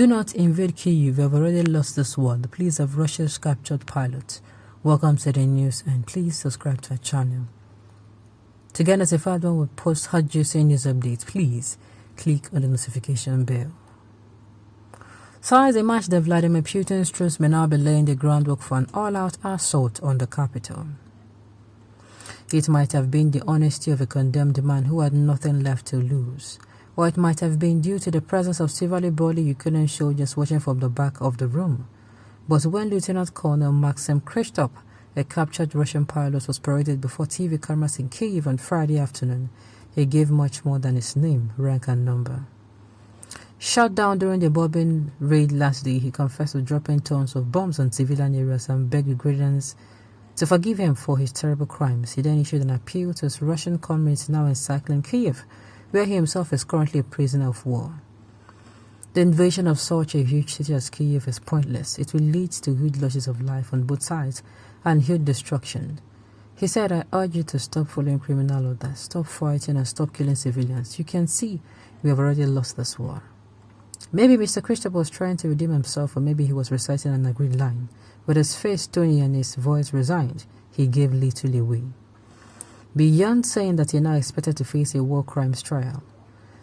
Do not invade Kyiv. We have already lost this war. The police have Russia's captured pilot. Welcome to the news and please subscribe to our channel. To get notified when we post hot juicy news updates, please click on the notification bell. Signs emerge that Vladimir Putin's troops may now be laying the groundwork for an all-out assault on the capital. It might have been the honesty of a condemned man who had nothing left to lose, or it might have been due to the presence of severely burly Ukrainian soldiers watching from the back of the room. But when Lieutenant Colonel Maxim Kristop, a captured Russian pilot, was paraded before TV cameras in Kyiv on Friday afternoon, he gave much more than his name, rank and number. Shot down during the bombing raid last day, he confessed to dropping tons of bombs on civilian areas and begged Ukrainians to forgive him for his terrible crimes. He then issued an appeal to his Russian comrades now encircling Kyiv, where he himself is currently a prisoner of war. The invasion of such a huge city as Kyiv is pointless. It will lead to huge losses of life on both sides and huge destruction. He said, "I urge you to stop following criminal orders, stop fighting and stop killing civilians. You can see we have already lost this war." Maybe Mr. Kristop was trying to redeem himself, or maybe he was reciting an agreed line. With his face stony and his voice resigned, he gave little away. Beyond saying that he now expected to face a war crimes trial,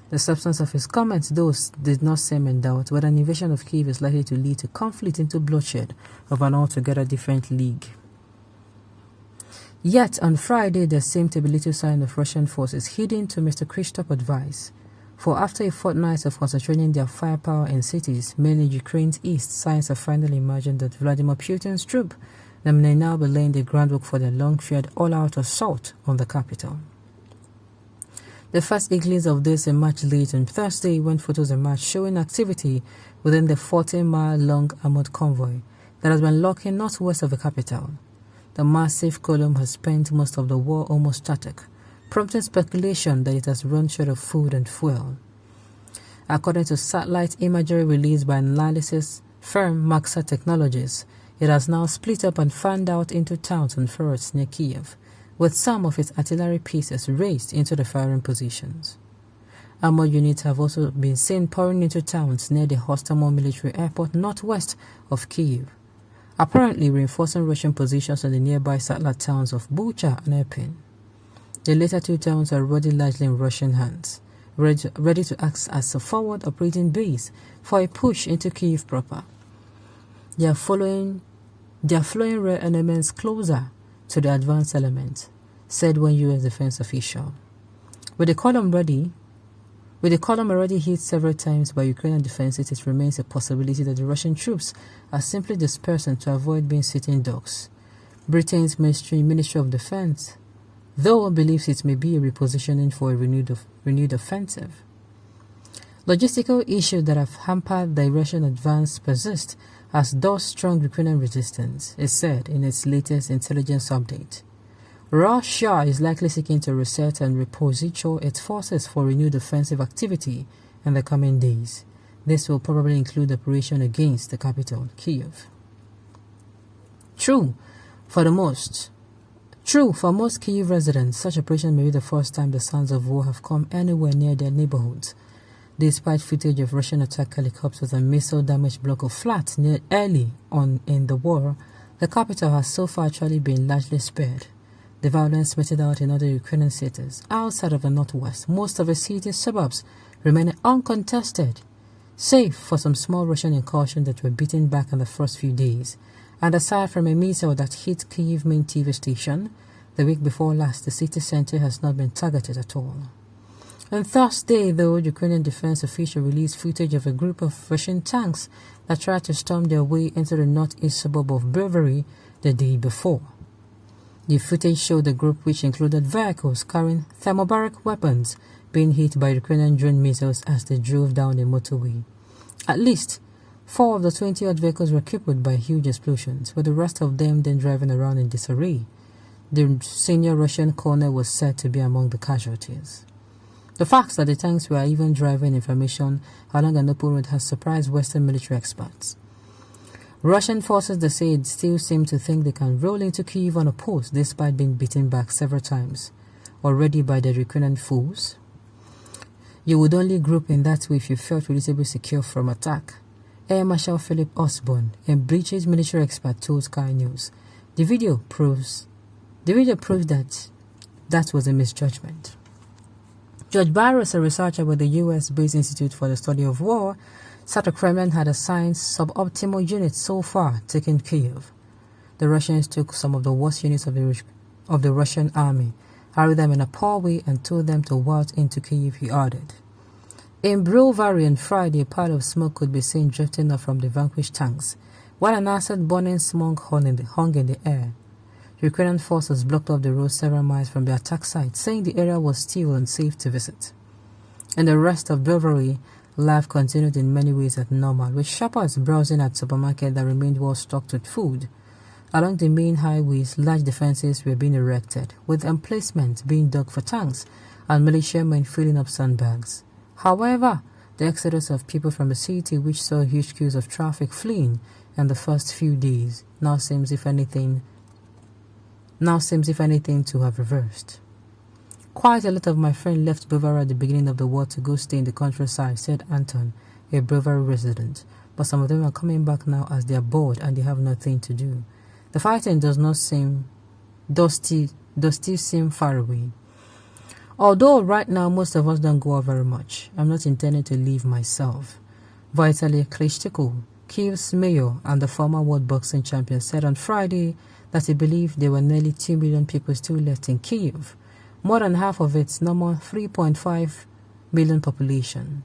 the substance of his comments, though, did not seem in doubt whether an invasion of Kyiv is likely to lead to conflict into bloodshed of an altogether different league. Yet, on Friday, there seemed to be little sign of Russian forces heeding to Mr. Kristop's advice. For after a fortnight of concentrating their firepower in cities, mainly Ukraine's east, signs have finally emerged that Vladimir Putin's troops may now be laying the groundwork for their long-feared all-out assault on the capital. The first inklings of this emerged late on Thursday when photos emerged showing activity within the 14-mile-long armored convoy that has been lurking northwest of the capital. The massive column has spent most of the war almost static, prompting speculation that it has run short of food and fuel. According to satellite imagery released by analysis firm Maxa Technologies, it has now split up and fanned out into towns and forests near Kyiv, with some of its artillery pieces raised into the firing positions. Armored units have also been seen pouring into towns near the Hostomel military airport northwest of Kyiv, apparently reinforcing Russian positions in the nearby satellite towns of Bucha and Irpin. The later two towns are already largely in Russian hands, ready to act as a forward operating base for a push into Kyiv proper. They are flowing rare elements closer to the advanced element, said one U.S. defense official. With the column already hit several times by Ukrainian defenses, it remains a possibility that the Russian troops are simply dispersing to avoid being sitting ducks. Britain's Ministry of Defense, though, believes it may be a repositioning for a renewed offensive. Logistical issues that have hampered the Russian advance persist, as does strong Ukrainian resistance, is said in its latest intelligence update. Russia is likely seeking to reset and reposition its forces for renewed offensive activity in the coming days. This will probably include operation against the capital, Kyiv. True, for most Kyiv residents, such operation may be the first time the sounds of war have come anywhere near their neighborhoods. Despite footage of Russian attack helicopters and missile-damaged block of flats near early on in the war, the capital has so far actually been largely spared. The violence meted out in other Ukrainian cities outside of the northwest, most of the city's suburbs remain uncontested, save for some small Russian incursions that were beaten back in the first few days. And aside from a missile that hit Kyiv main TV station the week before last, the city center has not been targeted at all. On Thursday, though, Ukrainian defense officials released footage of a group of Russian tanks that tried to storm their way into the northeast suburb of Brevery the day before. The footage showed the group, which included vehicles carrying thermobaric weapons, being hit by Ukrainian drone missiles as they drove down the motorway. At least 4 of the 20-odd vehicles were crippled by huge explosions, with the rest of them then driving around in disarray. The senior Russian colonel was said to be among the casualties. The fact that the tanks were even driving information along an open road has surprised Western military experts. Russian forces, they say, still seem to think they can roll into Kyiv unopposed despite being beaten back several times already by the Ukrainian fools. You would only group in that way if you felt relatively secure from attack. Air Marshal Philip Osborne, a British military expert, told Sky News. The video proves that was a misjudgment. George Barros, a researcher with the US-based Institute for the Study of War, said the Kremlin had assigned suboptimal units so far taking Kyiv. The Russians took some of the worst units of the Russian army, harried them in a poor way, and told them to waltz into Kyiv, he added. In Brovary on Friday, a pile of smoke could be seen drifting up from the vanquished tanks, while an acid-burning smoke hung in the air. Ukrainian forces blocked off the road several miles from the attack site, saying the area was still unsafe to visit. In the rest of Brovary, life continued in many ways as normal, with shoppers browsing at supermarkets that remained well stocked with food. Along the main highways, large defenses were being erected, with emplacements being dug for tanks and militiamen filling up sandbags. However, the exodus of people from the city, which saw huge queues of traffic fleeing in the first few days, now seems if anything to have reversed. Quite a lot of my friends left Brovary at the beginning of the war to go stay in the countryside, said Anton, a Brovary resident, but some of them are coming back now as they are bored and they have nothing to do. The fighting does still seem far away. Although right now most of us don't go out very much, I'm not intending to leave myself. Vitaly Klitschko, Kyiv's mayor and the former world boxing champion, said on Friday that he believed there were nearly 2 million people still left in Kyiv, more than half of its normal 3.5 million population.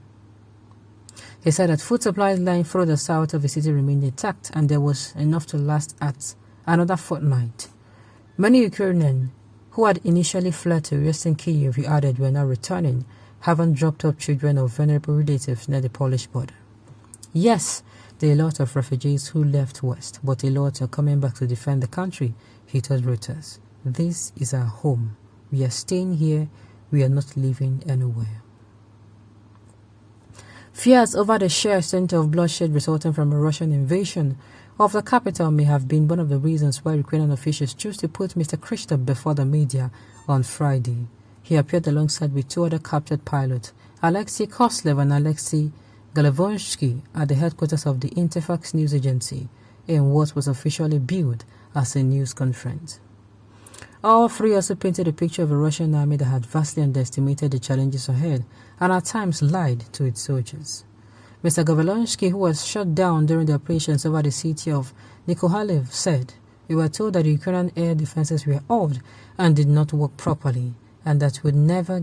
He said that food supplies lying through the south of the city remained intact and there was enough to last at another fortnight. Many Ukrainians who had initially fled to western Kyiv, he added, were now returning, having dropped off children or vulnerable relatives near the Polish border. Yes, there are a lot of refugees who left west, but a lot are coming back to defend the country, he told Reuters. This is our home. We are staying here. We are not leaving anywhere. Fears over the sheer extent of bloodshed resulting from a Russian invasion of the capital may have been one of the reasons why Ukrainian officials chose to put Mr. Kristov before the media on Friday. He appeared alongside with two other captured pilots, Alexei Koslev and Alexei Galavonsky, at the headquarters of the Interfax news agency in what was officially billed as a news conference. All three also painted a picture of a Russian army that had vastly underestimated the challenges ahead and at times lied to its soldiers. Mr. Gavalonsky, who was shot down during the operations over the city of Nikolaev, said, "We were told that the Ukrainian air defenses were old and did not work properly, and that we'd never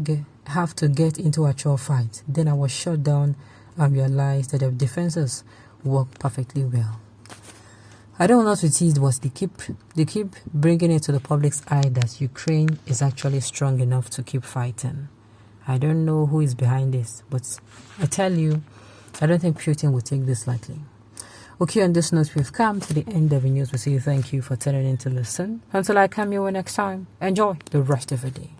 have to get into actual fight. Then I was shot down and realized that the defenses work perfectly well." I don't know what it is, but they keep bringing it to the public's eye that Ukraine is actually strong enough to keep fighting. I don't know who is behind this, but I tell you, I don't think Putin will take this lightly. Okay, on this note, we've come to the end of the news. We say thank you for tuning in to listen. Until I come your way next time, enjoy the rest of the day.